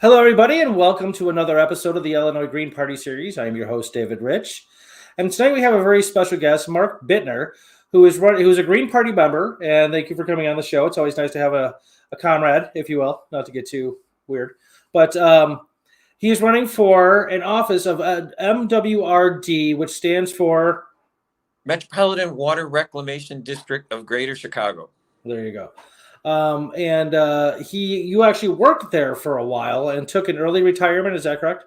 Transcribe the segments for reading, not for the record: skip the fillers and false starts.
Hello, everybody, and welcome to another episode of the Illinois Green Party series. I am your host, David Rich, and tonight we have a very special guest, Mark Bittner, who's a Green Party member. And thank you for coming on the show. It's always nice to have a comrade, if you will, not to get too weird, but he is running for an office of MWRD, which stands for Metropolitan Water Reclamation District of Greater Chicago. There you go. You actually worked there for a while and took an early retirement. Is that correct?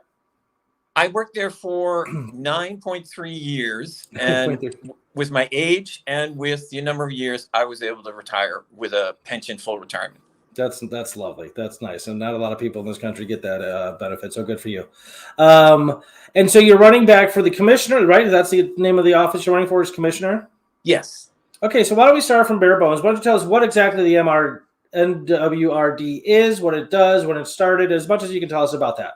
I worked there for 9.3 years, and with my age and with the number of years, I was able to retire with a pension full retirement. That's lovely. That's nice. And not a lot of people in this country get that benefit. So good for you. And so you're running back for the commissioner, right? That's the name of the office you're running for, is commissioner? Yes. Okay, so why don't we start from bare bones? Why don't you tell us what exactly the MWRD is, what it does, when it started, as much as you can tell us about that.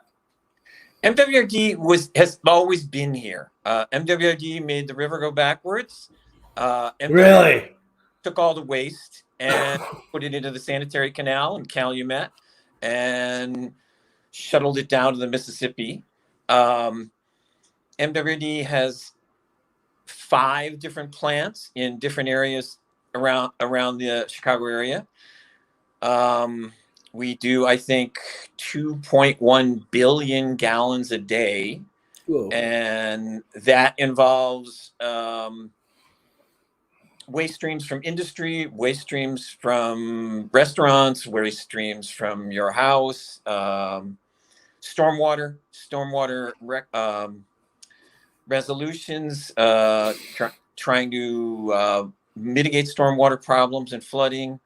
MWRD has always been here. MWRD made the river go backwards. Really? Took all the waste and put it into the sanitary canal in Calumet and shuttled it down to the Mississippi. MWRD has 5 different plants in different areas around the Chicago area. We do, I think, 2.1 billion gallons a day. Whoa. And that involves waste streams from industry, waste streams from restaurants, waste streams from your house, stormwater resolutions, trying to mitigate stormwater problems and flooding,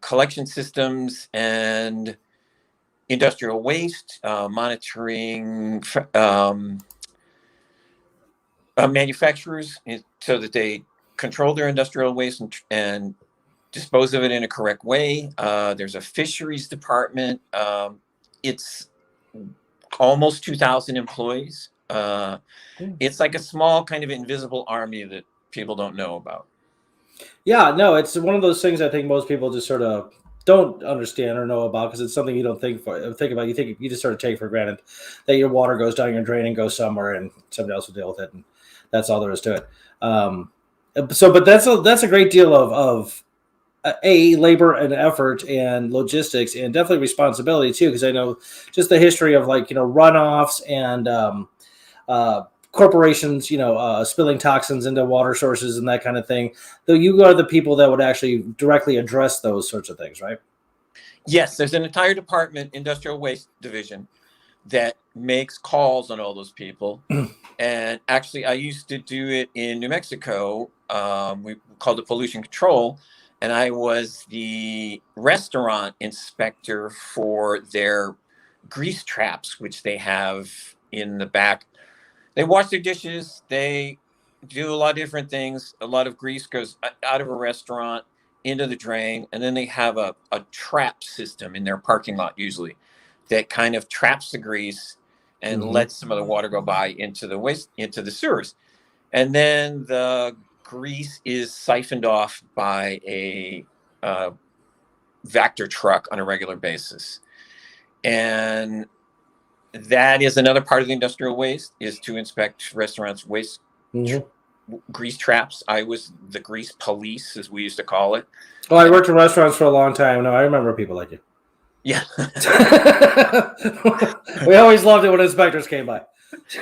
collection systems and industrial waste, monitoring manufacturers so that they control their industrial waste and dispose of it in a correct way. There's a fisheries department. It's almost 2,000 employees. It's like a small kind of invisible army that people don't know about. Yeah, no, it's one of those things I think most people just sort of don't understand or know about, because it's something you don't think about. You just sort of take for granted that your water goes down your drain and goes somewhere and somebody else will deal with it, and that's all there is to it. But that's a great deal of labor and effort and logistics, and definitely responsibility too, because I know just the history of runoffs and corporations, spilling toxins into water sources and that kind of thing. Though you are the people that would actually directly address those sorts of things, right? Yes, there's an entire department, Industrial Waste Division, that makes calls on all those people. And actually, I used to do it in New Mexico. We called it pollution control. And I was the restaurant inspector for their grease traps, which they have in the back. They wash their dishes. They do a lot of different things. A lot of grease goes out of a restaurant into the drain. And then they have a trap system in their parking lot, usually, that kind of traps the grease and lets some of the water go by into the sewers. And then the grease is siphoned off by a Vector truck on a regular basis. And that is another part of the industrial waste, is to inspect restaurants' waste grease traps. I was the grease police, as we used to call it. Oh, I worked in restaurants for a long time. No, I remember people like you. Yeah. We always loved it when inspectors came by.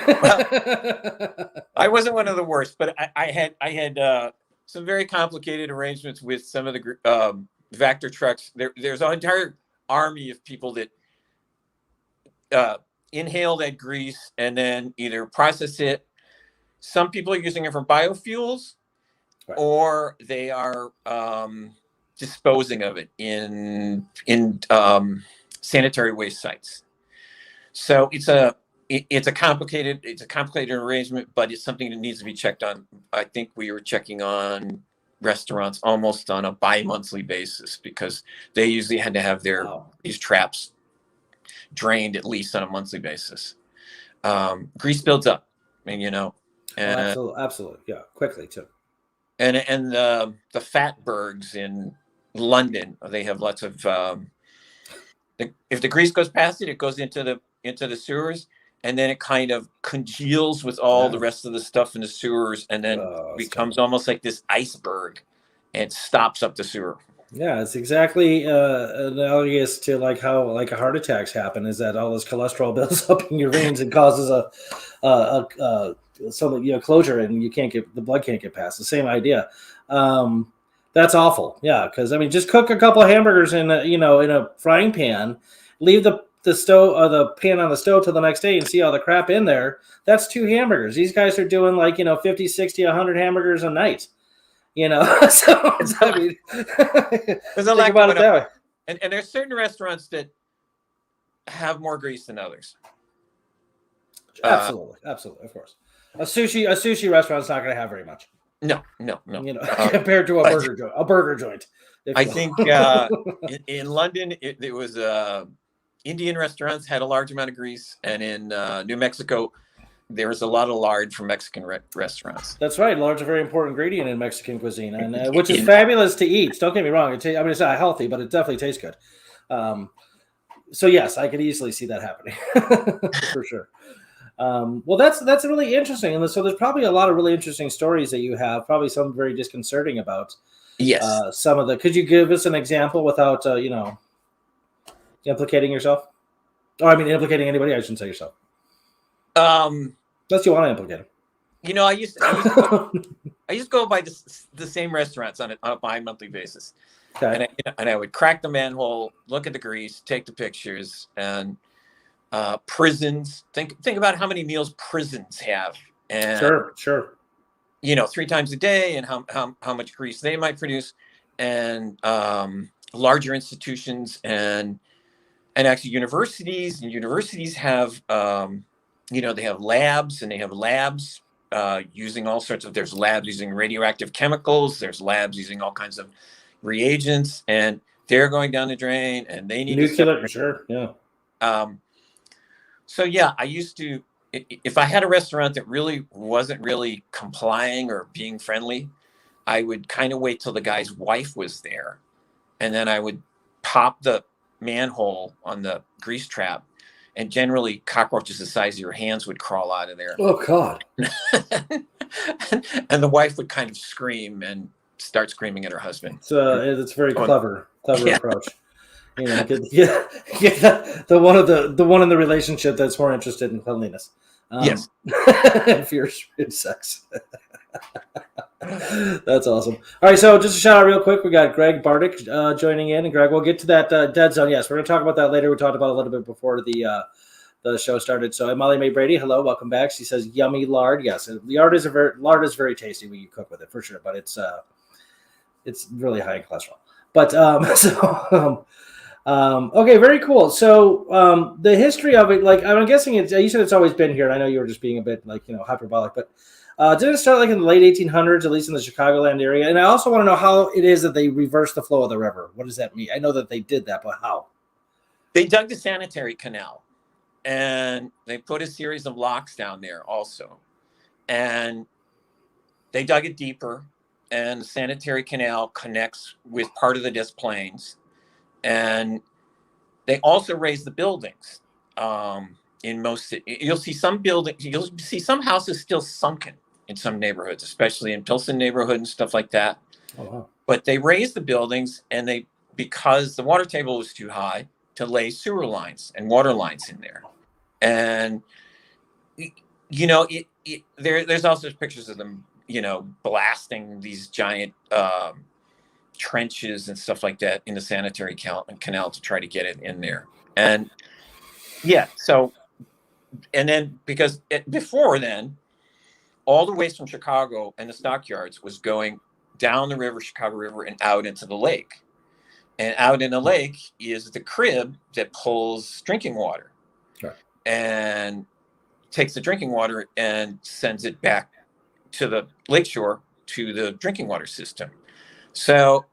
Well, I wasn't one of the worst, but I had some very complicated arrangements with some of the Vector trucks. There's an entire army of people that inhale that grease and then either process it. Some people are using it for biofuels, right, or they are disposing of it in sanitary waste sites. So it's a complicated arrangement, but it's something that needs to be checked on. I think we were checking on restaurants almost on a bi-monthly basis, because they usually had to have these traps drained at least on a monthly basis. Grease builds up, and absolutely, yeah, quickly too. And the Fatbergs in London, they have lots of if the grease goes past it, it goes into the sewers, and then it kind of congeals with all the rest of the stuff in the sewers, and then becomes almost like this iceberg, and stops up the sewer. Yeah, it's exactly analogous to like how like heart attacks happen. Is that all this cholesterol builds up in your veins and causes some closure, and the blood can't get past. The same idea. That's awful. Yeah, because I mean, just cook a couple of hamburgers in a frying pan, leave the stove the pan on the stove till the next day, and see all the crap in there. That's 2 hamburgers. These guys are doing 50, 60, 100 hamburgers a night. So I mean, there's a lack about it that way. And there's certain restaurants that have more grease than others. Absolutely, of course. A sushi restaurant's not going to have very much. No. Compared to a burger joint. I think in London it was Indian restaurants had a large amount of grease, and in New Mexico there was a lot of lard from Mexican restaurants. That's right. Lard's a very important ingredient in Mexican cuisine, and which is fabulous to eat. Don't get me wrong. It's not healthy, but it definitely tastes good. So yes, I could easily see that happening for sure. Well, that's really interesting, and so there's probably a lot of really interesting stories that you have. Probably some very disconcerting about. Yes. Some of the. Could you give us an example without implicating yourself? Or I mean, implicating anybody. I shouldn't say yourself. Unless you want to implicate him. I used to go by the same restaurants on a bi-monthly basis. Okay. And I would crack the manhole, look at the grease, take the pictures, and prisons. Think about how many meals prisons have. And, sure. 3 times a day, and how much grease they might produce, and larger institutions and actually universities. And universities have they have labs, and they have labs using all sorts of. There's labs using radioactive chemicals. There's labs using all kinds of reagents, and they're going down the drain, and they need nuclear. Sure, yeah. So yeah, I used to. If I had a restaurant that really wasn't really complying or being friendly, I would kind of wait till the guy's wife was there, and then I would pop the manhole on the grease trap, and generally cockroaches the size of your hands would crawl out of there. Oh God! And the wife would kind of scream and start screaming at her husband. So it's very clever approach. Get the one in the relationship that's more interested in cleanliness. Yes. Fierce sex. That's awesome. All right, so just a shout out real quick. We got Greg Bardick joining in, and Greg, we'll get to that dead zone. Yes, we're going to talk about that later. We talked about it a little bit before the show started. So Molly Mae Brady, hello, welcome back. She says yummy lard. Yes, lard is very tasty when you cook with it for sure, but it's really high in cholesterol. But okay, very cool. So the history of it, like I'm guessing you said it's always been here, and I know you were just being a bit hyperbolic, but did it start like in the late 1800s, at least in the Chicagoland area? And I also want to know how it is that they reversed the flow of the river. What does that mean? I know that they did that, but how? They dug the sanitary canal, and they put a series of locks down there also, and they dug it deeper, and the sanitary canal connects with part of the Des Plaines. And they also raised the buildings. In most, you'll see some houses still sunken in some neighborhoods, especially in Pilsen neighborhood and stuff like that. Oh, wow. But they raised the buildings, and because the water table was too high, to lay sewer lines and water lines in there. And there's also pictures of them, blasting these giant trenches and stuff like that in the sanitary canal to try to get it in there. And yeah, so, and then because before then, all the waste from Chicago and the stockyards was going down the river, Chicago River, and out into the lake. And out in the lake is the crib that pulls drinking water. Sure. And takes the drinking water and sends it back to the lakeshore to the drinking water system. So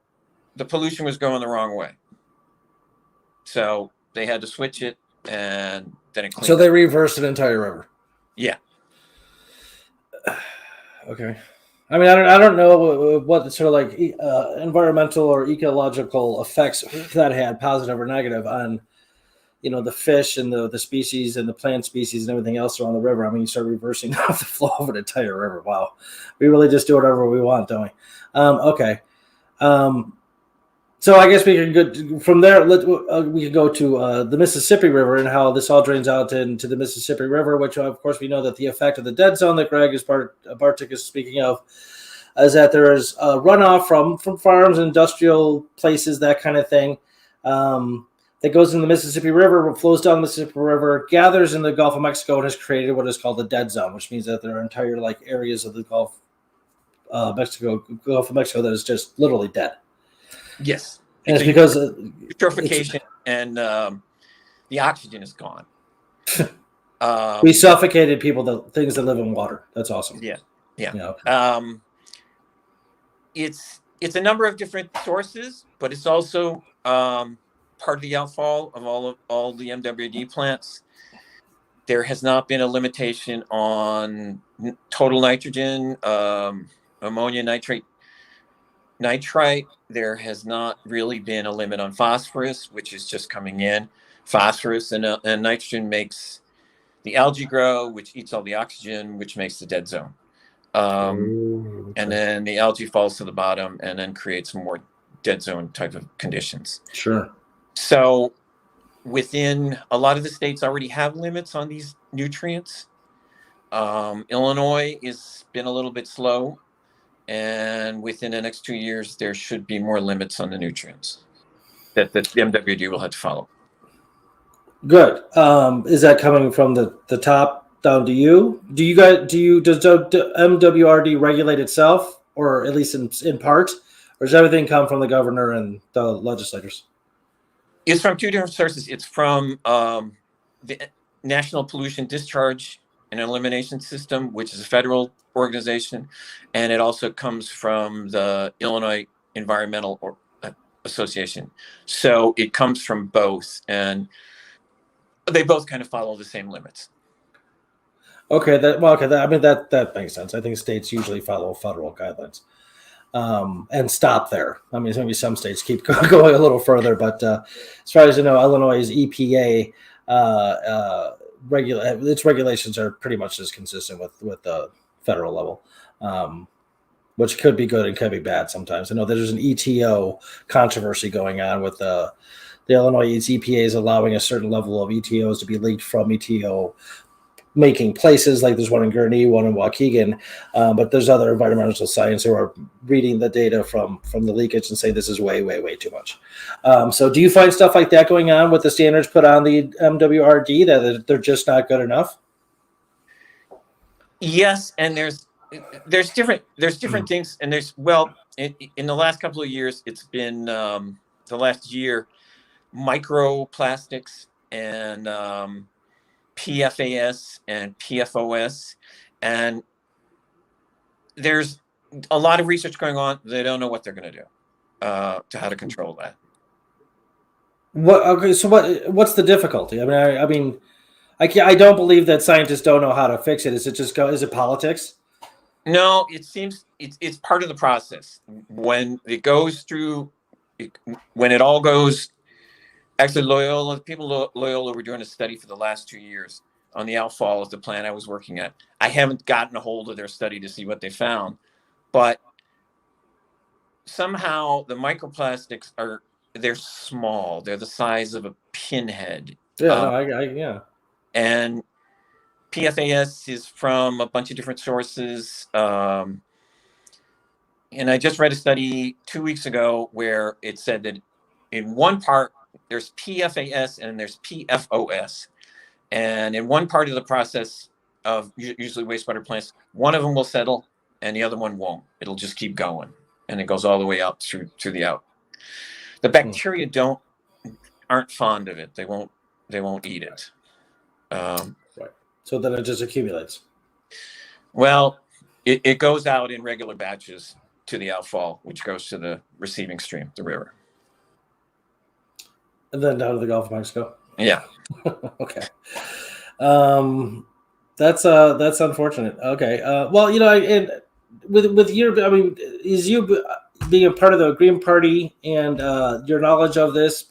the pollution was going the wrong way. So they had to switch it, and then it cleaned. So they reversed an entire river. Yeah. Okay. I mean, I don't know what sort of like environmental or ecological effects that had, positive or negative, on the fish and the species and the plant species and everything else around the river. I mean, you start reversing the flow of an entire river. Wow. We really just do whatever we want, don't we? Okay. So I guess we can go from there. We can go to the Mississippi River and how this all drains out into the Mississippi River, which of course we know that the effect of the dead zone that Bartik is speaking of is that there is runoff from farms, industrial places, that kind of thing. That goes in the Mississippi River, flows down the Mississippi River, gathers in the Gulf of Mexico, and has created what is called the dead zone, which means that there are entire areas of the Gulf of Mexico that is just literally dead. Yes, and it's because eutrophication and the oxygen is gone. We suffocated things that live in water. That's awesome. Yeah. Okay. It's a number of different sources, but it's also part of the outfall of all the MWD plants. There has not been a limitation on total nitrogen, ammonia nitrite. There has not really been a limit on phosphorus, which is just coming in. Phosphorus and nitrogen makes the algae grow, which eats all the oxygen, which makes the dead zone. Okay. And then the algae falls to the bottom and then creates more dead zone type of conditions. Sure. So within a lot of the states already have limits on these nutrients. Illinois has been a little bit slow, and within the next 2 years, there should be more limits on the nutrients that the MWD will have to follow. Good. Is that coming from the top down to you? Does MWRD regulate itself, or at least in part, or does everything come from the governor and the legislators? It's from two different sources. It's from the National Pollution Discharge and Elimination System, which is a federal organization, and it also comes from the Illinois Environmental Association. So it comes from both, and they both kind of follow the same limits. Okay, that makes sense. I think states usually follow federal guidelines and stop there. I mean, maybe some states keep going a little further, but as far as I know, Illinois' EPA its regulations are pretty much as consistent with the federal level, which could be good and could be bad sometimes. I know there's an ETO controversy going on with the Illinois EPA is allowing a certain level of ETOs to be leaked from ETO making places, like there's one in Gurnee, one in Waukegan, but there's other environmental science who are reading the data from the leakage and say this is way, way, way too much. So do you find stuff like that going on with the standards put on the MWRD, that they're just not good enough? Yes, and there's different things, and in the last couple of years, it's been the last year, microplastics and PFAS and PFOS, and there's a lot of research going on. They don't know what they're going to do to how to control that. What's the difficulty? I don't believe that scientists don't know how to fix it. Is it politics? No, it seems it's part of the process. When it all goes. Actually, Loyola were doing a study for the last 2 years on the outfall of the plant I was working at. I haven't gotten a hold of their study to see what they found, but somehow the microplastics they're small. They're the size of a pinhead. Yeah, And PFAS is from a bunch of different sources. And I just read a study 2 weeks ago where it said that in one part, there's PFAS and there's PFOS. And in one part of the process of usually wastewater plants, one of them will settle and the other one won't. It'll just keep going. And it goes all the way out through the out. The bacteria aren't fond of it. They won't eat it. Right. So then it just accumulates. Well, it goes out in regular batches to the outfall, which goes to the receiving stream, the river. And then down to the Gulf of Mexico. Yeah. Okay. That's unfortunate. Okay. Well, and with is you being a part of the Green Party and your knowledge of this,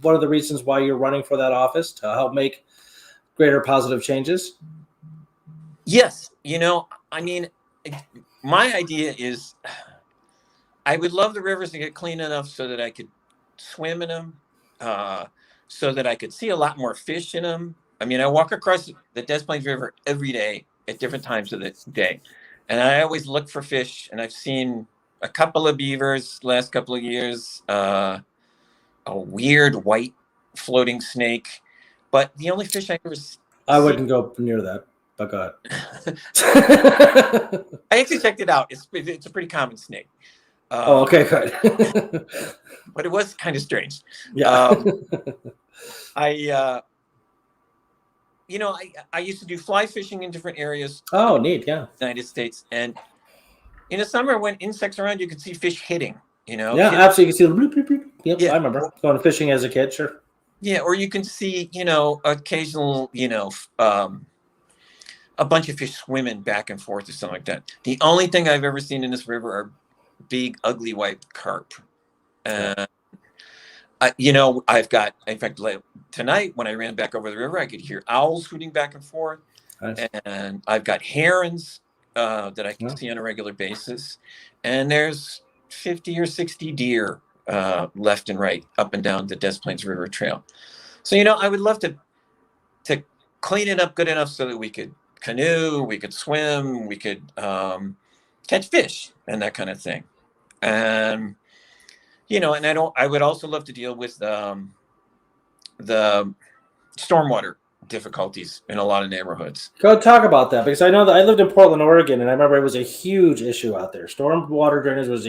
one of the reasons why you're running for that office, to help make greater positive changes? Yes. I mean, my idea is I would love the rivers to get clean enough so that I could swim in them, so that I could see a lot more fish in them. I mean, I walk across the Des Plaines River every day at different times of the day, and I always look for fish. And I've seen a couple of beavers last couple of years, a weird white floating snake, but the only fish I ever I see. wouldn't go near that, but go ahead. I actually checked it out. It's a pretty common snake. Oh, okay, good. But it was kind of strange. Yeah. I I used to do fly fishing in different areas Oh, of neat. Yeah. the United States, and in the summer when insects are around, you could see fish hitting. Yeah, hitting. absolutely. You can see the bloop, bloop, bloop. Yep, Yeah. I remember going fishing as a kid. Sure. Yeah, or you can see occasional a bunch of fish swimming back and forth or something like that. The only thing I've ever seen in this river are big, ugly white carp. I've got, in fact, tonight when I ran back over the river, I could hear owls hooting back and forth. Nice. And I've got herons that I can see on a regular basis. And there's 50 or 60 deer left and right up and down the Des Plaines River Trail. So, I would love to clean it up good enough so that we could canoe, we could swim, we could catch fish and that kind of thing. And and I would also love to deal with the stormwater difficulties in a lot of neighborhoods. Go talk about that, because I know that I lived in Portland, Oregon, and I remember it was a huge issue out there. Stormwater drainage was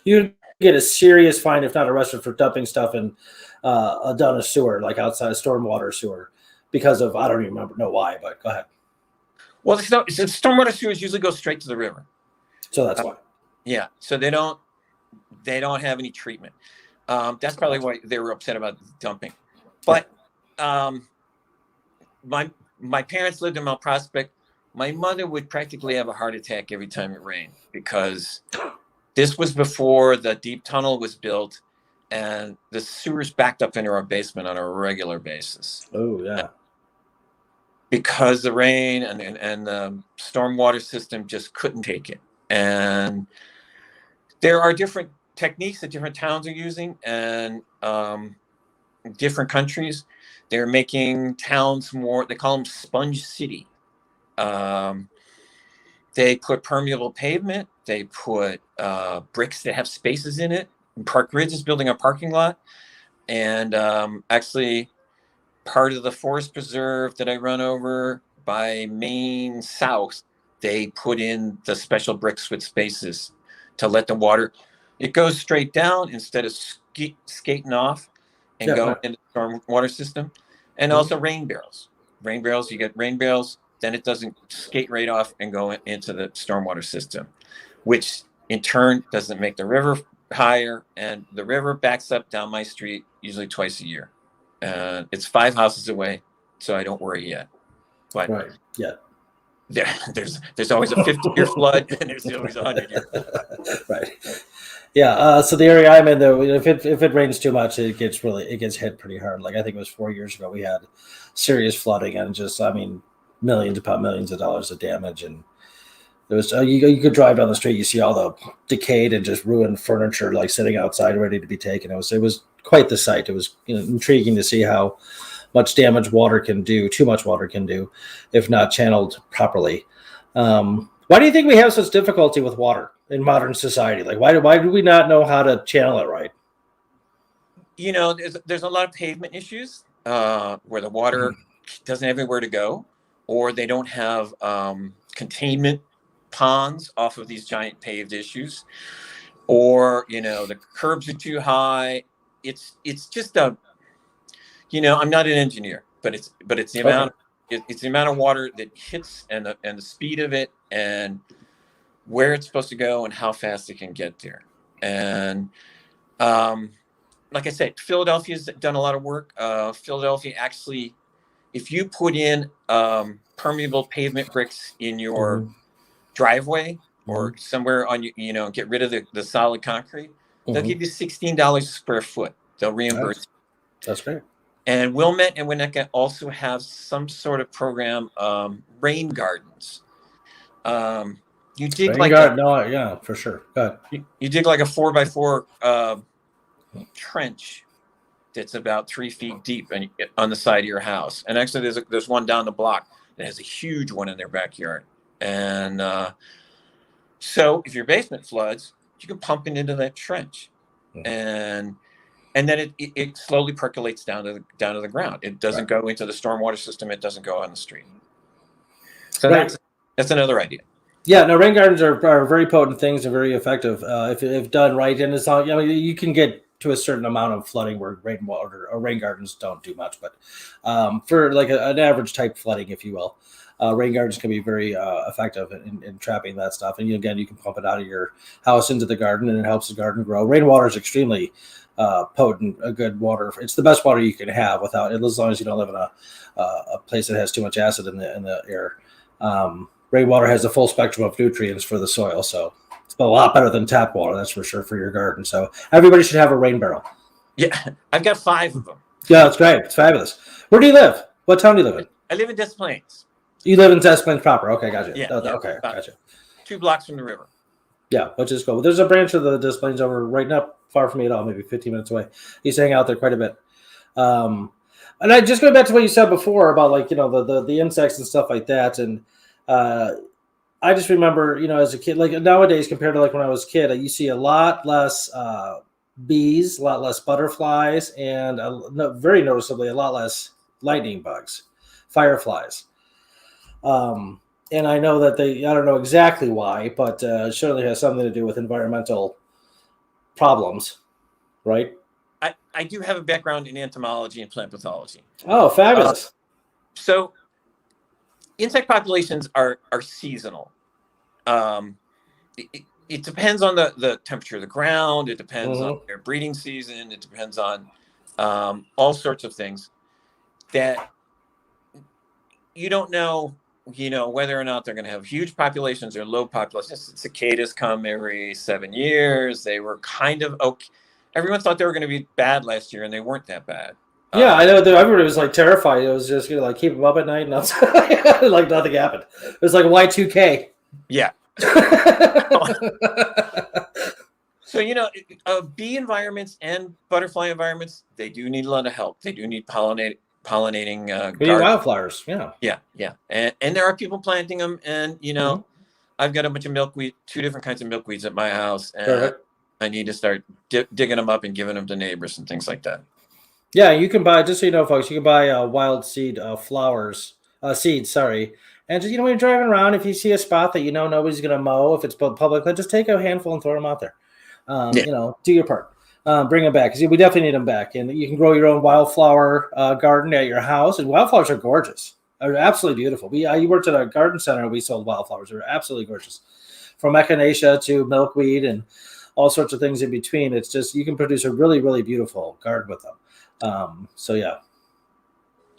you get a serious fine, if not arrested, for dumping stuff in down a sewer, like outside a stormwater sewer, because of, I don't even know why, but go ahead. Well, the stormwater sewers usually go straight to the river. So that's why. Yeah. So they don't have any treatment. That's probably why they were upset about dumping. But my parents lived in Mount Prospect. My mother would practically have a heart attack every time it rained, because this was before the deep tunnel was built and the sewers backed up into our basement on a regular basis. Oh, yeah. Because the rain and the stormwater system just couldn't take it. And there are different techniques that different towns are using, and different countries. They're making towns more, they call them sponge city. They put permeable pavement. They put bricks that have spaces in it. Park Ridge is building a parking lot. And actually, part of the forest preserve that I run over by Maine South, they put in the special bricks with spaces to let the water, it goes straight down instead of skating off and going into the stormwater system. And also rain barrels. You get rain barrels, then it doesn't skate right off and go into the stormwater system, which in turn doesn't make the river higher. And the river backs up down my street usually twice a year. It's 5 houses away, so I don't worry yet. But right. Yeah. There's always a 50-year flood, and there's always a 100-year flood. Right. Yeah. So the area I'm in, though, if it rains too much, it gets hit pretty hard. Like I think it was 4 years ago, we had serious flooding and just, millions of dollars of damage. And there was you could drive down the street, you see all the decayed and just ruined furniture like sitting outside ready to be taken. It was quite the sight. It was intriguing to see how much damage too much water can do if not channeled properly. Why do you think we have such difficulty with water in modern society? Like why do we not know how to channel it right? There's a lot of pavement issues where the water doesn't have anywhere to go, or they don't have containment ponds off of these giant paved issues, or the curbs are too high. It's just I'm not an engineer, but it's the amount it's the amount of water that hits and the speed of it and where it's supposed to go and how fast it can get there. And like I said, Philadelphia's done a lot of work. Philadelphia actually, if you put in permeable pavement bricks in your driveway or somewhere on get rid of the solid concrete, they'll give you $16 a square foot. They'll reimburse you. That's great. And Wilmette and Winnetka also have some sort of program, rain gardens. You dig Rain garden, no, yeah, for sure. Go ahead. you dig like a 4x4 trench that's about 3 feet deep and on the side of your house. And actually, there's one down the block that has a huge one in their backyard. And so if your basement floods, you can pump it into that trench, and then it slowly percolates down to the ground. It doesn't go into the stormwater system. It doesn't go on the street. So that's another idea. Yeah, no, rain gardens are very potent things and very effective if done right. And it's not, you can get to a certain amount of flooding where rainwater or rain gardens don't do much, but for like an average type flooding, if you will, rain gardens can be very effective in trapping that stuff. And again, you can pump it out of your house into the garden, and it helps the garden grow. Rainwater is extremely potent, a good water. It's the best water you can have without, as long as you don't live in a place that has too much acid in the air. Rainwater has a full spectrum of nutrients for the soil, so it's a lot better than tap water, that's for sure, for your garden. So everybody should have a rain barrel. Yeah, I've got 5 of them. Yeah, that's great. It's fabulous. Where do you live? What town do you live in? I live in Des Plaines. You live in Des Plaines proper. Okay, gotcha. Yeah, okay, gotcha. 2 blocks from the river. Yeah, which is cool. There's a branch of the Des Plaines over right not far from me at all, maybe 15 minutes away. I used to hang out there quite a bit. And I just going back to what you said before about like, the insects and stuff like that. And I just remember, as a kid, like nowadays compared to like when I was a kid, you see a lot less bees, a lot less butterflies, and very noticeably a lot less lightning bugs, fireflies. And I know that I don't know exactly why, but it certainly has something to do with environmental problems, right? I do have a background in entomology and plant pathology. Oh, fabulous. So insect populations are seasonal. It depends on the temperature of the ground. It depends on their breeding season. It depends on all sorts of things that you don't know, whether or not they're going to have huge populations or low populations. Cicadas come every 7 years. They were kind of okay. Everyone thought they were going to be bad last year, and they weren't that bad. Yeah, I know. Everybody was like terrified. It was just going to like keep them up at night, and like nothing happened. It was like Y2K. Yeah. So bee environments and butterfly environments, they do need a lot of help. They do need pollinating. Wildflowers. Yeah. And there are people planting them, and I've got a bunch of milkweed, 2 different kinds of milkweeds at my house, and I need to start digging them up and giving them to neighbors and things like that. Yeah, you can buy, just so you know, folks, you can buy wild seed seeds, sorry. And just, when you're driving around, if you see a spot that nobody's going to mow, if it's public, just take a handful and throw them out there. Do your part. Bring them back, because we definitely need them back. And you can grow your own wildflower garden at your house, and wildflowers are gorgeous. They're absolutely beautiful. You worked at a garden center, and we sold wildflowers. They're absolutely gorgeous. From echinacea to milkweed and all sorts of things in between. It's just, you can produce a really, really beautiful garden with them. So yeah.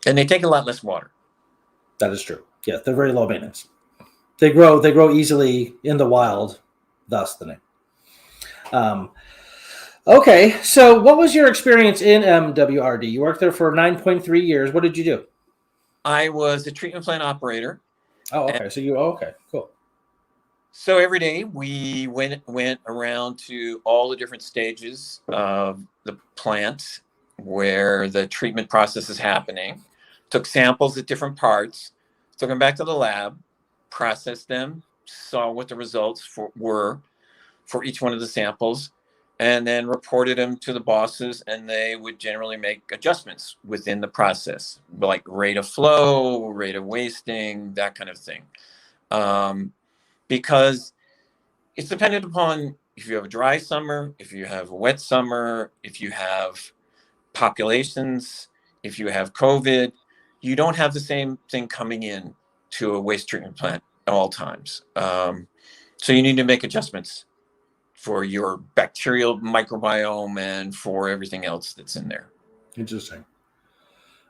And they take a lot less water. That is true. Yeah, they're very low maintenance. They grow easily in the wild, thus the name. Okay, so what was your experience in MWRD? You worked there for 9.3 years. What did you do? I was a treatment plant operator. Oh, okay. Okay, cool. So every day we went around to all the different stages of the plant where the treatment process is happening, took samples at different parts, took them back to the lab, processed them, saw what the results were for each one of the samples, and then reported them to the bosses, and they would generally make adjustments within the process, like rate of flow, rate of wasting, that kind of thing. Because it's dependent upon if you have a dry summer, if you have a wet summer, if you have populations, if you have COVID, you don't have the same thing coming in to a waste treatment plant at all times. So you need to make adjustments for your bacterial microbiome and for everything else that's in there. Interesting.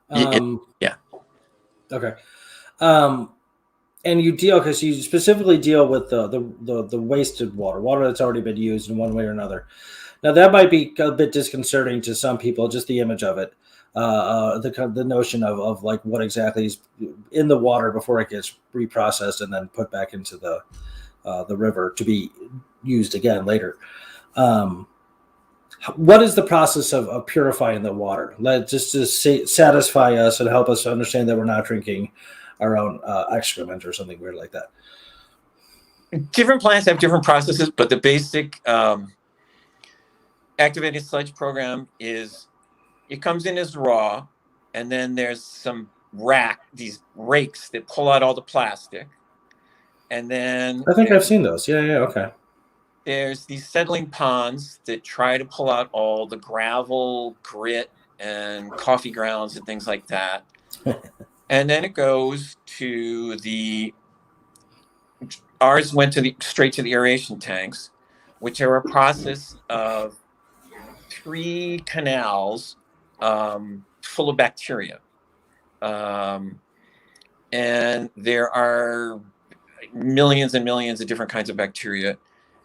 Yeah. Okay. And you because you specifically deal with the wasted water that's already been used in one way or another. Now that might be a bit disconcerting to some people, just the image of it, the notion of like what exactly is in the water before it gets reprocessed and then put back into the river to be used again later. What is the process of purifying the water? Just to satisfy us and help us understand that we're not drinking our own excrement or something weird like that. Different plants have different processes, but the basic activated sludge program is it comes in as raw, and then there's some these rakes that pull out all the plastic. And then I think I've seen those. Yeah, okay. There's these settling ponds that try to pull out all the gravel, grit, and coffee grounds and things like that. And then it goes to ours went straight to the aeration tanks, which are a process of 3 canals full of bacteria. And there are millions and millions of different kinds of bacteria.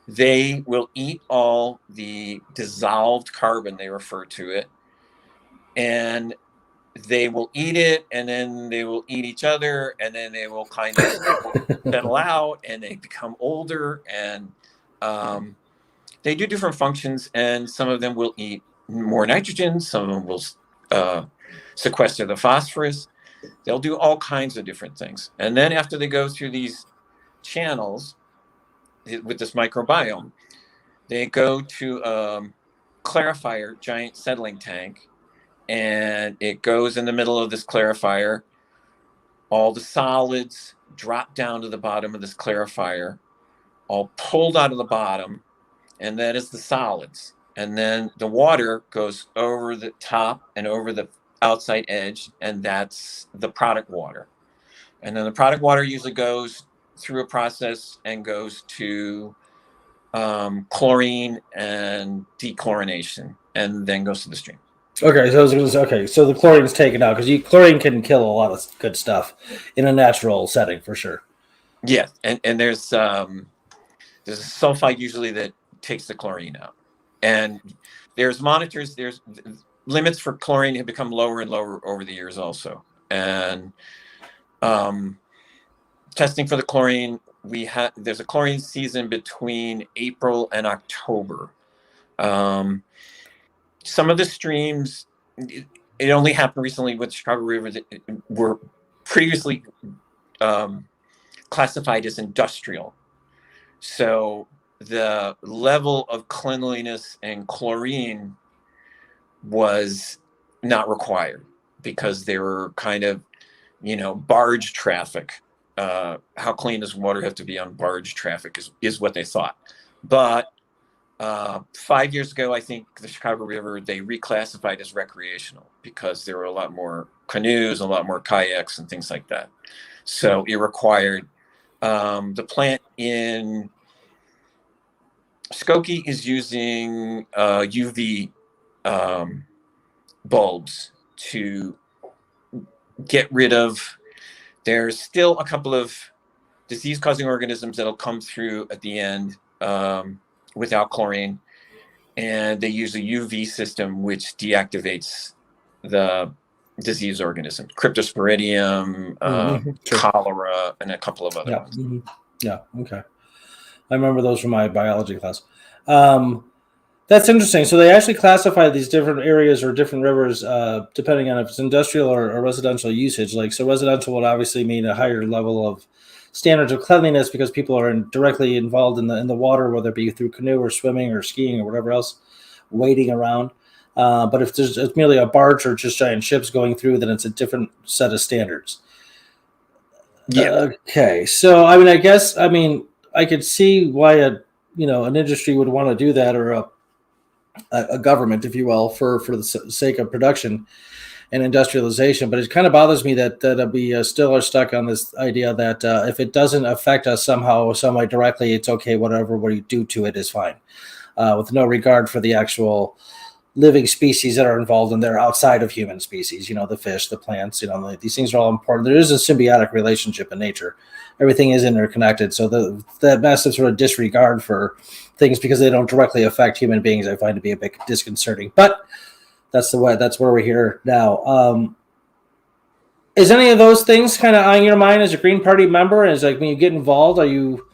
They will eat all the dissolved carbon, they refer to it, and they will eat it, and then they will eat each other, and then they will kind of settle out, and they become older, and they do different functions, and some of them will eat more nitrogen, some of them will sequester the phosphorus. They'll do all kinds of different things. And then after they go through these channels with this microbiome, they go to a clarifier, giant settling tank, and it goes in the middle of this clarifier. All the solids drop down to the bottom of this clarifier, all pulled out of the bottom, and that is the solids. And then the water goes over the top and over the outside edge, and that's the product water. And then the product water usually goes through a process and goes to chlorine and dechlorination, and then goes to the stream. Okay, so the chlorine is taken out because chlorine can kill a lot of good stuff in a natural setting for sure. Yeah, and there's a sulfide usually that takes the chlorine out, and there's monitors. There's limits for chlorine have become lower and lower over the years also, and testing for the chlorine, there's a chlorine season between April and October. Some of the streams, it only happened recently with Chicago River, that were previously classified as industrial. So the level of cleanliness and chlorine was not required because they were kind of, barge traffic. How clean does water have to be on barge traffic is what they thought. But 5 years ago, I think the Chicago River, they reclassified as recreational because there were a lot more canoes, a lot more kayaks and things like that. So it required the plant in Skokie is using UV bulbs to get rid of. There's still a couple of disease-causing organisms that'll come through at the end without chlorine, and they use a UV system which deactivates the disease organism, Cryptosporidium, Sure. cholera, and a couple of other ones. Mm-hmm. Yeah, okay. I remember those from my biology class. That's interesting. So they actually classify these different areas or different rivers depending on if it's industrial or residential usage. So residential would obviously mean a higher level of standards of cleanliness because people are directly involved in the water, whether it be through canoe or swimming or skiing or whatever else, wading around. But if it's merely a barge or just giant ships going through, then it's a different set of standards. Yeah. Okay. So I could see why an industry would want to do that, or a government, if you will, for the sake of production and industrialization. But it kind of bothers me that we still are stuck on this idea that if it doesn't affect us somehow, some way directly, it's okay. Whatever we do to it is fine, with no regard for the actual living species that are involved in there outside of human species, the fish, the plants, like these things are all important. There is a symbiotic relationship in nature. Everything is interconnected. So the massive sort of disregard for things because they don't directly affect human beings, I find to be a bit disconcerting, but that's where we're here now. Is any of those things kind of on your mind as a Green Party member? And is like when you get involved, are you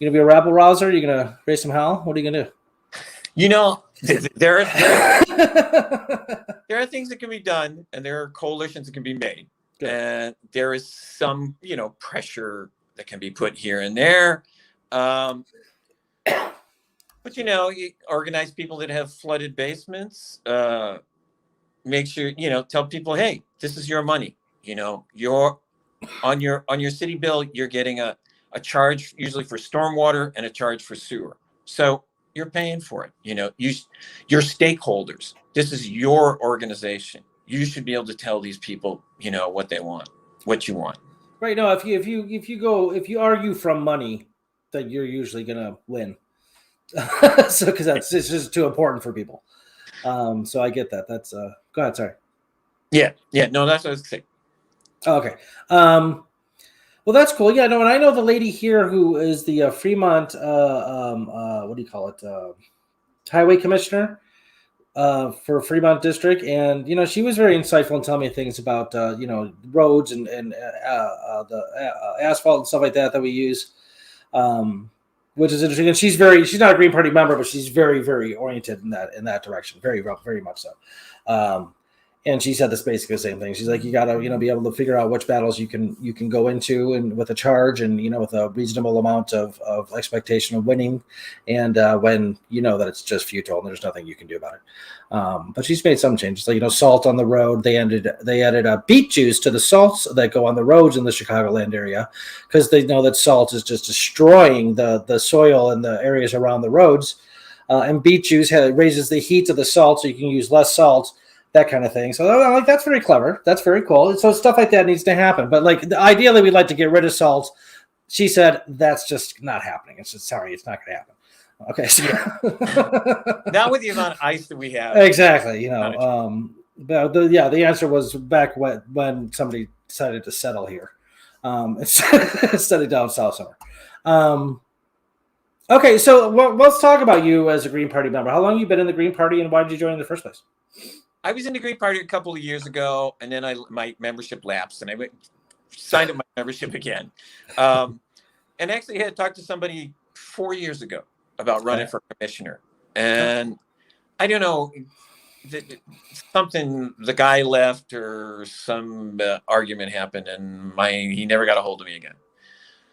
going to be a rabble rouser? Are you going to raise some hell? What are you going to do? There are things that can be done, and there are coalitions that can be made. Good. And there is some, pressure that can be put here and there. But you organize people that have flooded basements. Make sure tell people, hey, this is your money. You're on your city bill. You're getting a charge usually for stormwater and a charge for sewer. So you're paying for it. You're stakeholders. This is your organization. You should be able to tell these people, what they want, what you want. Right. No, if you argue from money, then you're usually gonna win. So because it's just too important for people. So I get that. That's go ahead. Sorry. Yeah. No, that's what I was saying. Okay. Well, that's cool. Yeah. No, and I know the lady here who is the Fremont. What do you call it? Highway commissioner for Fremont District, and she was very insightful in telling me things about roads and the asphalt and stuff like that we use. Which is interesting, and she's not a Green Party member, but she's very, very oriented in that direction, very, very much so. And she said this basically the same thing. She's like, you got to, be able to figure out which battles you can go into and with a charge and, with a reasonable amount of expectation of winning. And when that it's just futile and there's nothing you can do about it. But she's made some changes, like, salt on the road. They added beet juice to the salts that go on the roads in the Chicagoland area because they know that salt is just destroying the soil in the areas around the roads. And beet juice raises the heat of the salt so you can use less salt. That kind of thing. So like that's very clever. That's very cool. So stuff like that needs to happen. But like ideally, we'd like to get rid of salt. She said that's just not happening. It's just it's not going to happen. Okay. So, not with the amount of ice that we have. Exactly. But the answer was back when somebody decided to settle here, instead of down south somewhere. Okay. So let's talk about you as a Green Party member. How long have you been in the Green Party, and why did you join in the first place? I was in the Green Party a couple of years ago, and then my membership lapsed, and I signed up my membership again. And actually, I had talked to somebody 4 years ago about running for commissioner, and I don't know, the guy left or some argument happened, and he never got a hold of me again.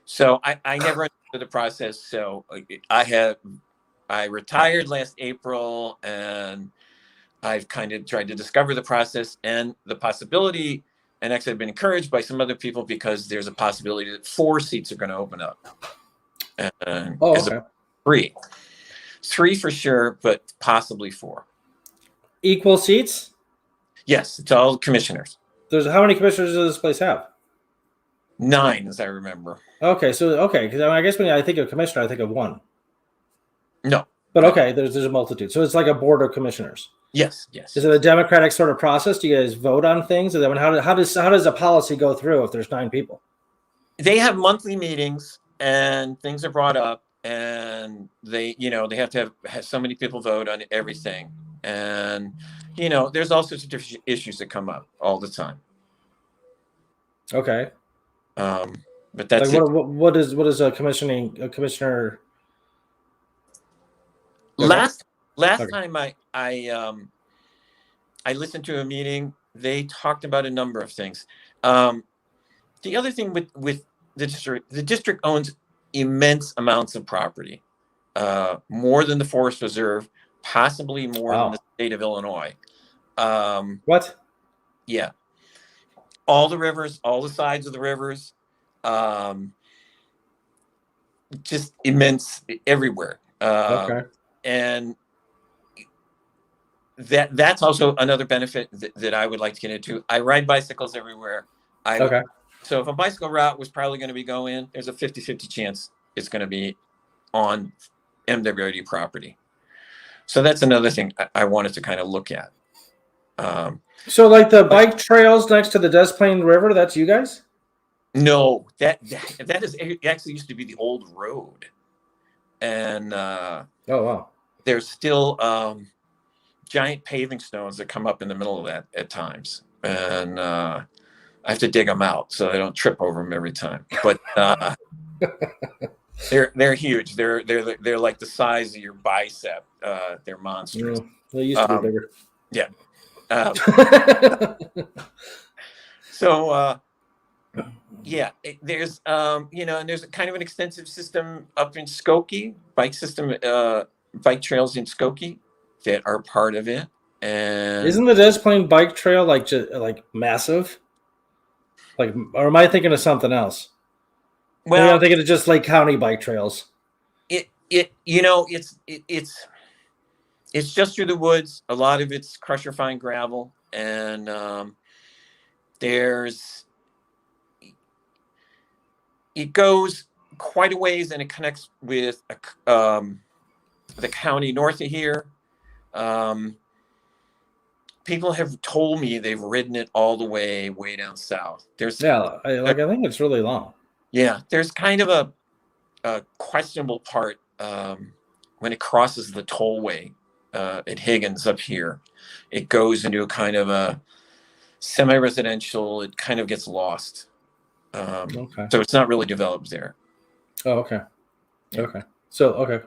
So I never understood the process. So I retired last April, and I've kind of tried to discover the process and the possibility, and actually I've been encouraged by some other people because there's a possibility that 4 seats are going to open up. Okay. 3 for sure, but possibly 4. Equal seats? Yes, it's all commissioners. How many commissioners does this place have? 9, as I remember. Okay, because I guess when I think of commissioner, I think of 1. No. But okay, there's a multitude. So it's like a board of commissioners. Yes. Is it a democratic sort of process? Do you guys vote on things? And then how does a policy go through if there's 9 people? They have monthly meetings, and things are brought up, and they have to have so many people vote on everything, and there's all sorts of different issues that come up all the time. Okay. But that's like what is a commissioner? Last time I listened to a meeting, they talked about a number of things. The other thing with the district owns immense amounts of property, more than the Forest Reserve, possibly more than the state of Illinois. What? Yeah. All the rivers, all the sides of the rivers, just immense everywhere. Okay. And that's also another benefit that I would like to get into. I ride bicycles everywhere. So if a bicycle route was probably going to be going, there's a 50-50 chance it's going to be on MWRD property. So that's another thing I wanted to kind of look at. So, like the bike trails next to the Des Plaines River, that's you guys? No, that is it actually used to be the old road, and Oh wow. there's still giant paving stones that come up in the middle of that at times, and I have to dig them out so I don't trip over them every time. But they're huge. They're like the size of your bicep. They're monstrous. They used to be bigger. Yeah. So yeah, there's and there's kind of an extensive system up in Skokie, bike trails in Skokie that are part of it. And isn't the Des Plaines bike trail like just like massive? Like, or am I thinking of something else? Maybe I'm thinking of just Lake County bike trails. It's just through the woods. A lot of it's crusher fine gravel, and it goes quite a ways, and it connects with the county north of here. People have told me they've ridden it all the way down south. I think it's really long. Yeah, there's kind of a questionable part when it crosses the tollway at Higgins up here. It goes into a kind of a semi-residential. It kind of gets lost. Okay. So it's not really developed there. Oh, okay. Okay. So, okay.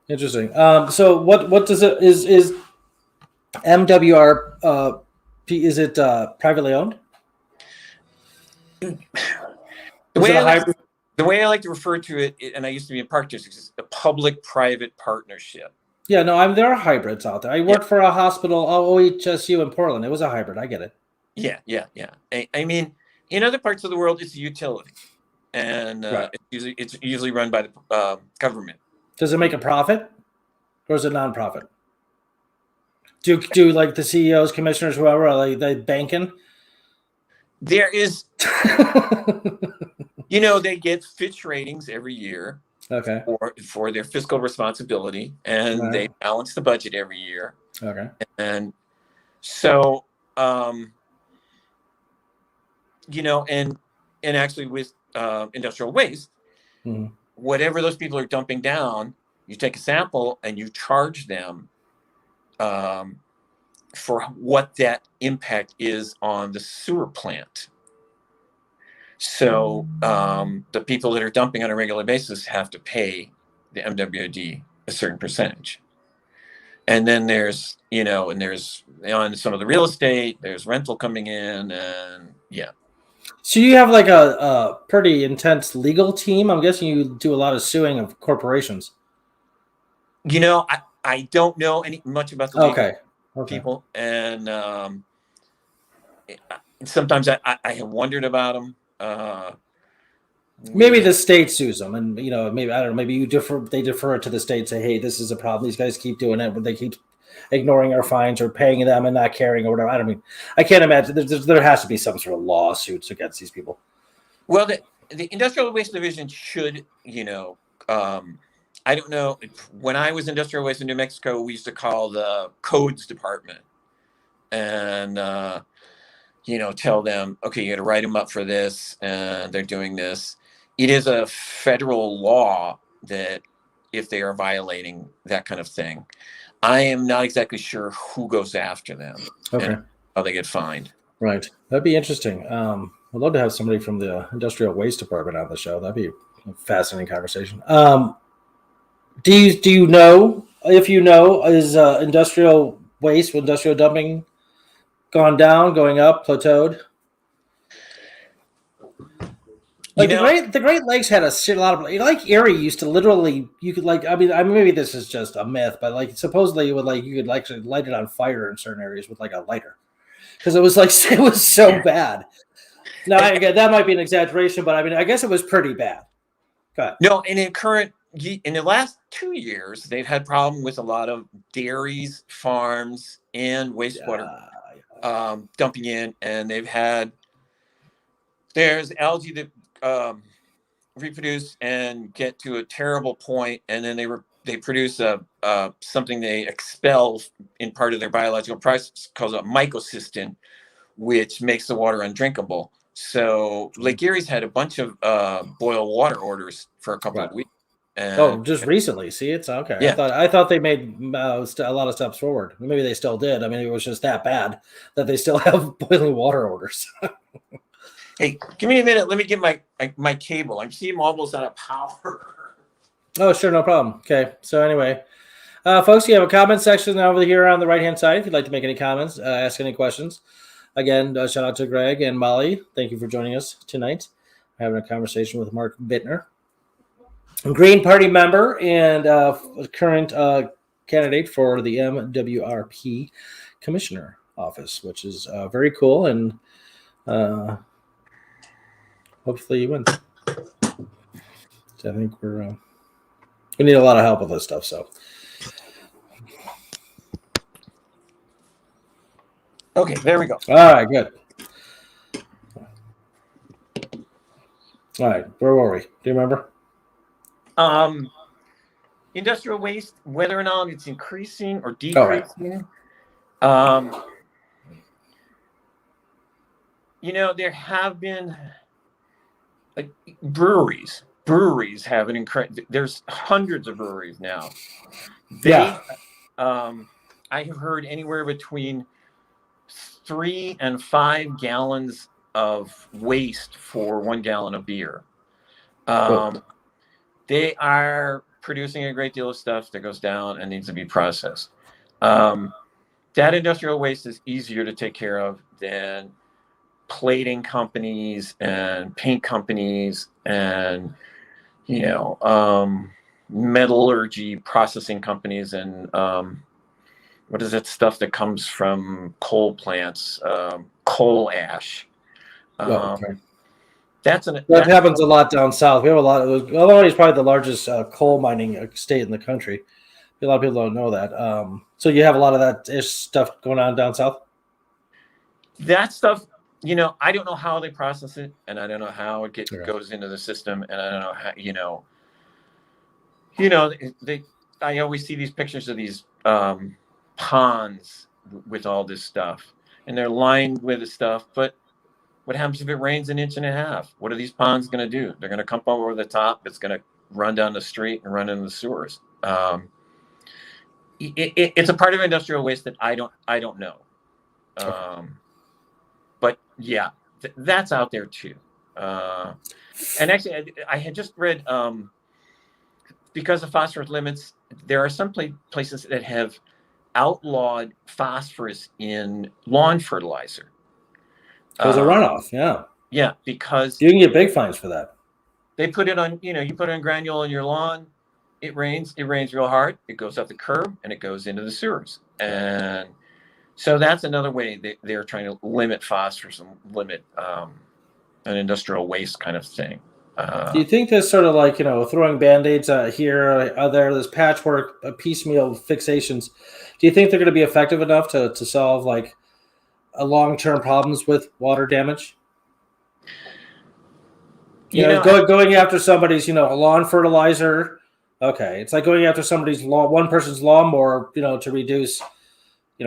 Interesting. So what does it is MWR is it privately owned? The way I like to refer to it, and I used to be in park districts, is a public-private partnership. Yeah, no, there are hybrids out there. I worked for a hospital, OHSU in Portland. It was a hybrid. I get it. Yeah. I mean, in other parts of the world, it's a utility, and right. it's usually run by the government. Does it make a profit, or is it nonprofit? Do like the CEOs, commissioners, whoever, are they banking? There is, they get Fitch ratings every year. Okay. For their fiscal responsibility, and they balance the budget every year. Okay. And so, and actually with industrial waste, whatever those people are dumping down, you take a sample and you charge them for what that impact is on the sewer plant. So the people that are dumping on a regular basis have to pay the MWD a certain percentage. And then there's on some of the real estate, there's rental coming in, and yeah. So you have like a pretty intense legal team. I'm guessing you do a lot of suing of corporations. I don't know much about the legal people, and sometimes I have wondered about them. Maybe the state sues them, and maybe I don't know. Maybe they defer it to the state. Say, hey, this is a problem. These guys keep doing it, but they keep ignoring our fines or paying them and not caring or whatever. I can't imagine. There has to be some sort of lawsuits against these people. Well, the Industrial Waste Division should, I don't know. When I was industrial waste in New Mexico, we used to call the codes department and, tell them, okay, you got to write them up for this, and they're doing this. It is a federal law that if they are violating that kind of thing, I am not exactly sure who goes after them and how they get fined. Right. That'd be interesting. I'd love to have somebody from the industrial waste department on the show. That'd be a fascinating conversation. Do you know, if is industrial waste, industrial dumping gone down, going up, plateaued? Like the Great Lakes had a lot of, like Erie used to literally, you could maybe this is just a myth, but like supposedly you could actually light it on fire in certain areas with like a lighter, because it was so bad. Now that might be an exaggeration, but I guess it was pretty bad. Go ahead. No, and in the last 2 years, they've had problem with a lot of dairies, farms, and wastewater dumping in, and there's algae that reproduce and get to a terrible point, and then they produce a something they expel in part of their biological process called a mycocystin, which makes the water undrinkable. So Lake Erie's had a bunch of boil water orders for a couple of weeks. And, just recently. See, it's okay. Yeah. I thought they made a lot of steps forward. Maybe they still did. I mean, it was just that bad that they still have boiling water orders. Hey, give me a minute. Let me get my cable. I'm seeing almost out of power. Oh, sure, no problem. Okay, so anyway, folks, you have a comment section over here on the right-hand side if you'd like to make any comments, ask any questions. Again, shout out to Greg and Molly. Thank you for joining us tonight. Having a conversation with Mark Bittner, a Green Party member and current candidate for the MWRP Commissioner office, which is very cool, and hopefully you win. So I think we need a lot of help with this stuff, so. Okay, there we go. All right, good. All right, where were we? Do you remember? Industrial waste, whether or not it's increasing or decreasing. Right. There have been breweries. Breweries have an incredible. There's hundreds of breweries now. I have heard anywhere between 3 and 5 gallons of waste for 1 gallon of beer. They are producing a great deal of stuff that goes down and needs to be processed. That industrial waste is easier to take care of than plating companies and paint companies and metallurgy processing companies and what is that stuff that comes from coal plants? Coal ash. That happens a lot down south. We have a lot of. Illinois is probably the largest coal mining state in the country. A lot of people don't know that. So you have a lot of that stuff going on down south. That stuff, I don't know how they process it, and I don't know how it goes into the system, and I don't know how I always see these pictures of these ponds with all this stuff, and they're lined with the stuff. But what happens if it rains 1.5 inches? What are these ponds going to do? They're going to come over the top. It's going to run down the street and run into the sewers. It's a part of industrial waste that I don't know. But yeah, that's out there too. And actually, I had just read because of phosphorus limits, there are some places that have outlawed phosphorus in lawn fertilizer. Because of runoff, yeah. Yeah, because you can get big fines for that. They put it on, you put it on granule on your lawn. It rains real hard. It goes up the curb and it goes into the sewers. And so that's another way they're trying to limit phosphorus and limit an industrial waste kind of thing. Do you think this sort of like, throwing Band-Aids here, there, this patchwork, piecemeal fixations, do you think they're going to be effective enough to solve like a long-term problems with water damage? Going after somebody's, lawn fertilizer. Okay. It's like going after somebody's one person's lawnmower, to reduce,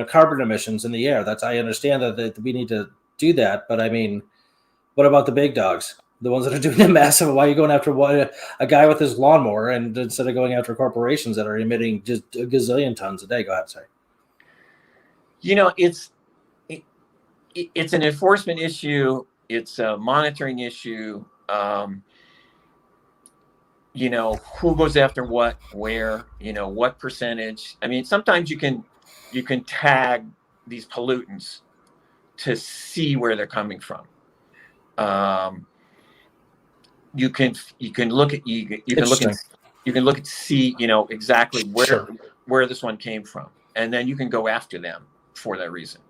carbon emissions in the air. I understand that we need to do that. But I mean, what about the big dogs? The ones that are doing the massive, why are you going after a guy with his lawnmower and instead of going after corporations that are emitting just a gazillion tons a day? Go ahead, sorry. It's an enforcement issue. It's a monitoring issue. Who goes after what, where, what percentage. I mean, sometimes you can tag these pollutants to see where they're coming from. You can look at see exactly where this one came from, and then you can go after them for that reason.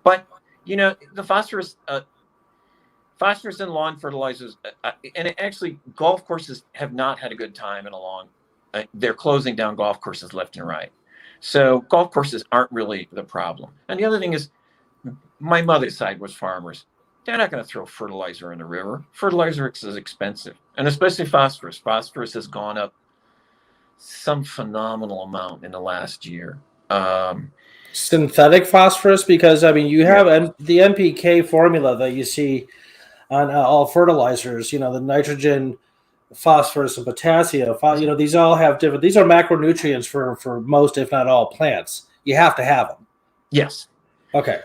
But the phosphorus in lawn fertilizers, and actually golf courses have not had a good time in a long. They're closing down golf courses left and right, so golf courses aren't really the problem. And the other thing is, my mother's side was farmers. They're not going to throw fertilizer in the river. Fertilizer is expensive, and especially phosphorus. Phosphorus has gone up some phenomenal amount in the last year. Synthetic phosphorus, because I mean, you have the NPK formula that you see on all fertilizers. You know, the nitrogen, phosphorus, and potassium. These all have different. These are macronutrients for most, if not all, plants. You have to have them. Yes. Okay.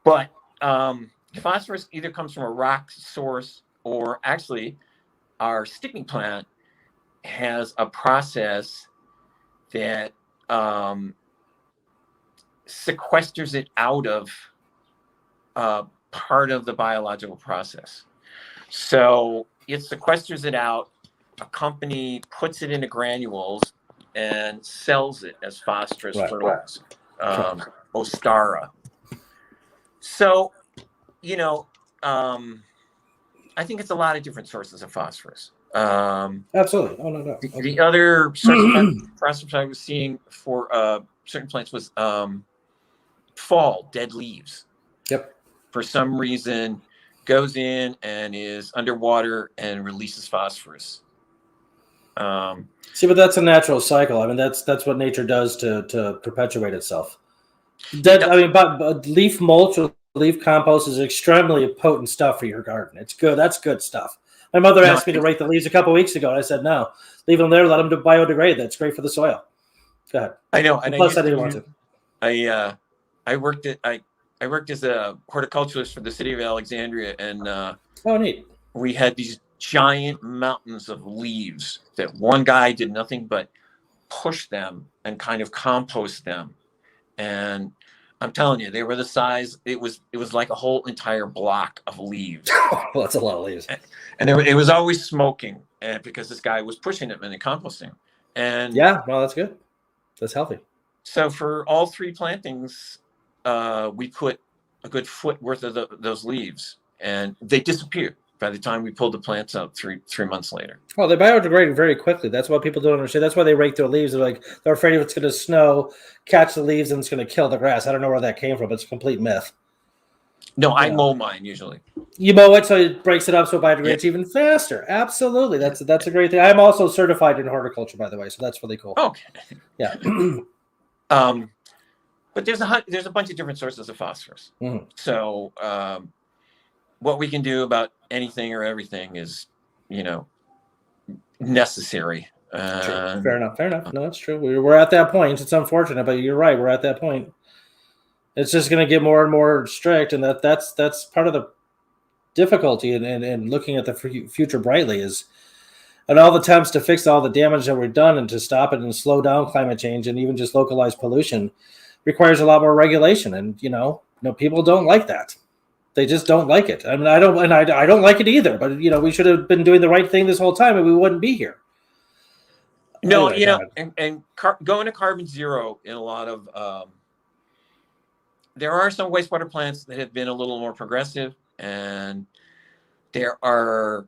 But phosphorus either comes from a rock source, or actually, our sticking plant has a process that sequesters it out of part of the biological process. So it sequesters it out. A company puts it into granules and sells it as phosphorus fertilizer, Ostara. So, I think it's a lot of different sources of phosphorus. Absolutely. Oh, no. The other source of phosphorus I was seeing for certain plants was fall, dead leaves. Yep. For some reason, goes in and is underwater and releases phosphorus. See, but that's a natural cycle. I mean, that's what nature does to perpetuate itself. But leaf mulch or leaf compost is extremely potent stuff for your garden. It's good. That's good stuff. My mother asked me to rake the leaves a couple of weeks ago, and I said, no, leave them there, let them biodegrade. That's great for the soil. Go ahead. I know. And plus, I didn't want to. I worked as a horticulturalist for the city of Alexandria, and neat. We had these giant mountains of leaves that one guy did nothing but push them and kind of compost them. And I'm telling you, they were the size. It was like a whole entire block of leaves. Well, that's a lot of leaves. And it was always smoking, and because this guy was pushing them and composting. And yeah, well, that's good. That's healthy. So for all 3 plantings, we put a good foot worth of those leaves, and they disappeared by the time we pulled the plants out 3 months later. Oh, they biodegrade very quickly. That's what people don't understand. That's why they rake their leaves. They're afraid if it's going to snow, catch the leaves, and it's going to kill the grass. I don't know where that came from. It's a complete myth. No, I mow mine usually. You mow it so it breaks it up so it biodegrades even faster. Absolutely. That's a great thing. I'm also certified in horticulture, by the way, so that's really cool. Okay. Yeah. But there's a bunch of different sources of phosphorus. Mm-hmm. So what we can do about anything or everything is, necessary. Fair enough. No, that's true. We're at that point. It's unfortunate, but you're right. We're at that point. It's just going to get more and more strict, and that's part of the difficulty in looking at the future brightly is, and all the attempts to fix all the damage that we've done and to stop it and slow down climate change and even just localized pollution requires a lot more regulation. And people don't like that. They just don't like it. I mean, I don't like it either. But we should have been doing the right thing this whole time, and we wouldn't be here. No, going to carbon zero in a lot of there are some wastewater plants that have been a little more progressive, and there are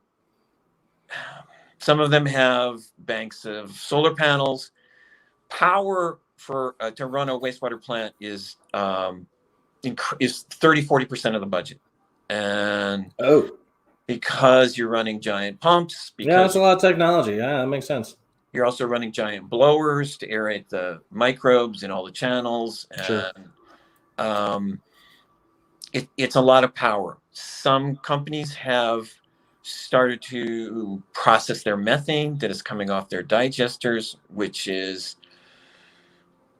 some of them have banks of solar panels. Power for to run a wastewater plant is 30-40% of the budget, and because you're running giant pumps, that's a lot of technology. Yeah, that makes sense. You're also running giant blowers to aerate the microbes in all the channels, and sure. It's a lot of power. Some companies have started to process their methane that is coming off their digesters, which is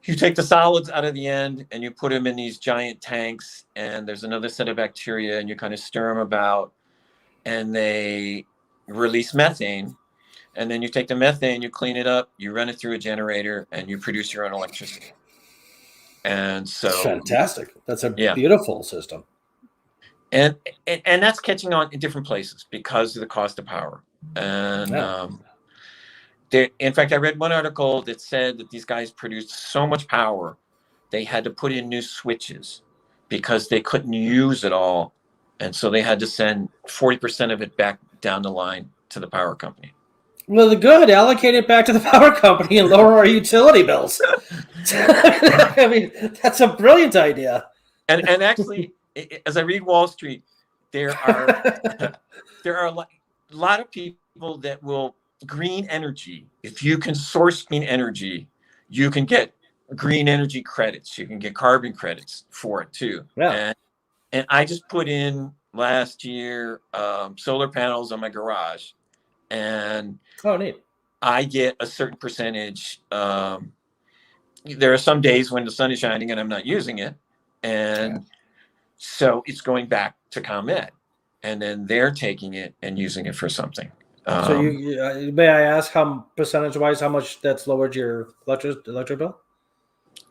you take the solids out of the end and you put them in these giant tanks, and there's another set of bacteria, and you kind of stir them about, and they release methane. And then you take the methane, you clean it up, you run it through a generator, and you produce your own electricity. And so fantastic. That's a beautiful system. And that's catching on in different places because of the cost of power. And in fact, I read one article that said that these guys produced so much power, they had to put in new switches because they couldn't use it all. And so they had to send 40% of it back down the line to the power company. Well, good. Allocate it back to the power company and lower our utility bills. I mean, that's a brilliant idea. And actually, as I read Wall Street, there are a lot of people that will green energy, if you can source green energy, you can get green energy credits. You can get carbon credits for it too. Yeah. And I just put in last year solar panels on my garage, and Oh, neat. I get a certain percentage. There are some days when the sun is shining and I'm not using it, and so it's going back to ComEd, and then they're taking it and using it for something. So may I ask how percentage-wise how much that's lowered your electric bill?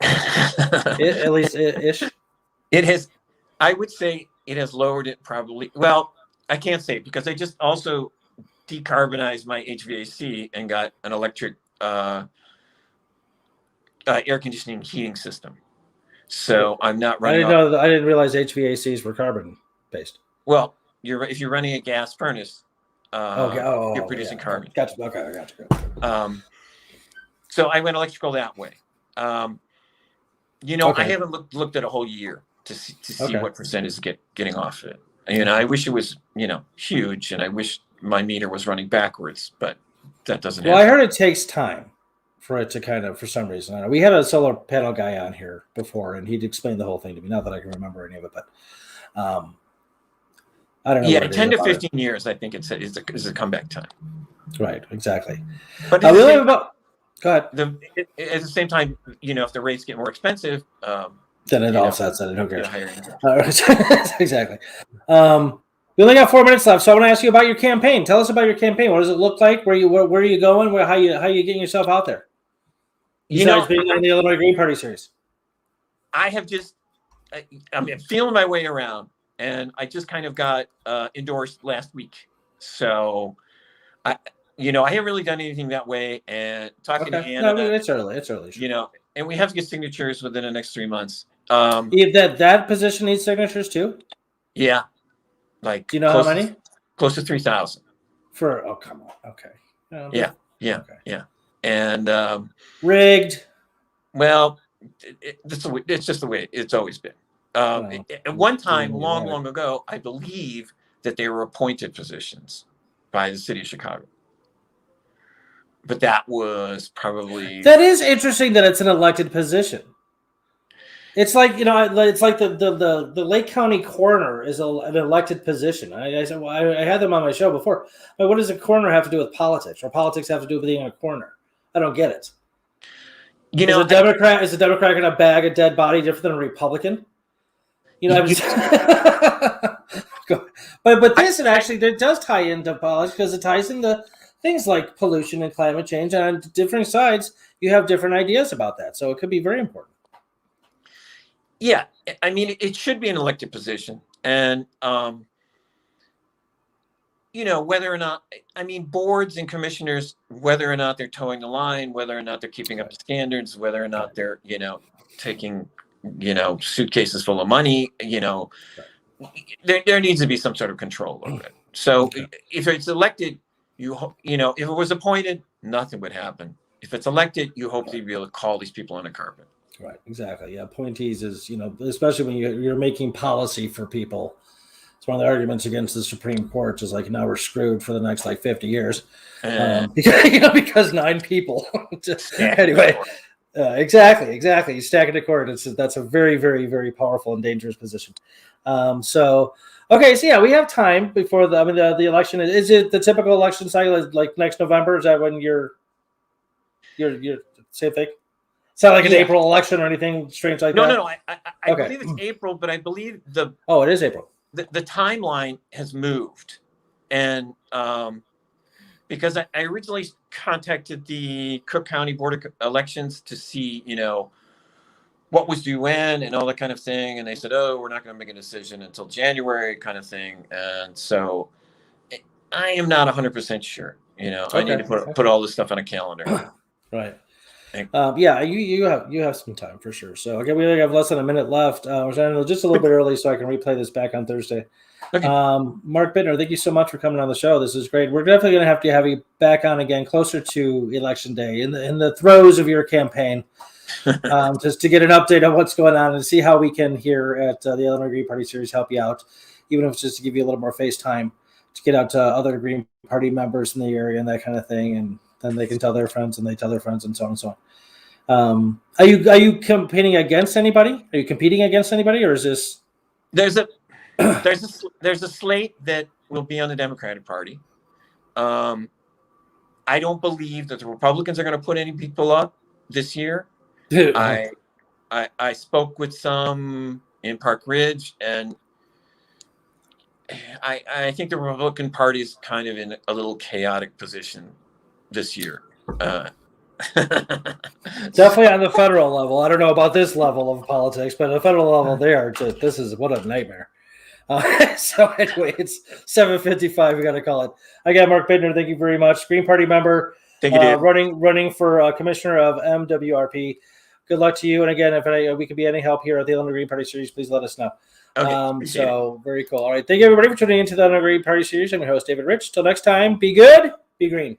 At least ish. It has, I would say it has lowered it probably. Well, I can't say it because I just also decarbonized my HVAC and got an electric air conditioning heating system. So I'm not running. I didn't realize HVACs were carbon based. Well, if you're running a gas furnace, you're producing carbon. Gotcha. Okay, I gotcha. So I went electrical that way. I haven't looked at a whole year to see what percent is getting off it. I wish it was huge, and I wish my meter was running backwards, but that doesn't happen. Well, I heard it takes time for it to kind of, for some reason. We had a solar panel guy on here before, and he'd explain the whole thing to me. Not that I can remember any of it, but I don't know. Yeah, 10 to 15 years, I think is a comeback time. Right, exactly. But go ahead. At the same time, if the rates get more expensive, then it offsets it. Who cares? Exactly. We only got 4 minutes left, so I want to ask you about your campaign. Tell us about your campaign. What does it look like? Where are you going? How are you getting yourself out there? Besides being on the Illinois Green Party series. I have I'm feeling my way around, and I just kind of got endorsed last week. So I haven't really done anything that way. And talking to Anna, no, it's early. And we have to get signatures within the next 3 months. That position needs signatures too. Yeah. Like, do you know how many? Close to 3,000. Come on. Okay. Yeah. And rigged. Well, it's just the way it's always been. At one time, long ago, I believe that they were appointed positions by the city of Chicago. But that was probably... That is interesting that it's an elected position. It's like, it's like the Lake County coroner is an elected position. I said, well, I had them on my show before. But what does a coroner have to do with politics, or politics have to do with being a coroner? I don't get it. Is a Democrat going to bag a dead body different than a Republican? But this it does tie into politics, because it ties into things like pollution and climate change, and on different sides you have different ideas about that. So it could be very important. Yeah, I mean, it should be an elected position, and whether or not, boards and commissioners, whether or not they're towing the line, whether or not they're keeping up the standards, whether or not they're taking suitcases full of money, there needs to be some sort of control over it. So if it's elected, if it was appointed, nothing would happen. If it's elected, you hope to be able to call these people on a carpet. Right, exactly. Yeah, appointees is, especially when you're making policy for people. It's one of the arguments against the Supreme Court is like, now we're screwed for the next 50 years. Because 9 people. Anyway, exactly. You stack it to court. That's a very, very, very powerful and dangerous position. So we have time before the election. Is it the typical election cycle, like next November? Is that when you're same thing? It's not like an April election or anything strange like that? No. I believe it's April, but I believe it is April. The timeline has moved. And because I originally contacted the Cook County Board of Elections to see, what was due when and all that kind of thing. And they said, we're not going to make a decision until January kind of thing. And so I am not 100% sure. I need to put all this stuff on a calendar. Right. You have some time for sure. So we only have less than a minute left. We're just a little bit early, so I can replay this back on Thursday. Okay. Mark Bittner, thank you so much for coming on the show. This is great. We're definitely going to have you back on again closer to Election Day, in the throes of your campaign, just to get an update on what's going on and see how we can here at the Illinois Green Party Series help you out, even if it's just to give you a little more face time to get out to other Green Party members in the area and that kind of thing, and then they can tell their friends and they tell their friends and so on and so on. Are you competing against anybody? Are you competing against anybody, or is this? There's a slate that will be on the Democratic Party. I don't believe that the Republicans are going to put any people up this year. I spoke with some in Park Ridge, and I think the Republican Party is kind of in a little chaotic position this year. Definitely on the federal level. I don't know about this level of politics, but at the federal level, they are just, this is what a nightmare. So anyway, it's 7:55. We got to call it. Again, Mark Bittner, thank you very much. Green Party member, Thank you, Dave. running for commissioner of MWRP. Good luck to you. And again, if we can be any help here at the Illinois Green Party Series, please let us know. Okay, so very cool. All right. Thank you, everybody, for tuning into the Illinois Green Party Series. I'm your host, David Rich. Till next time, be good, be green.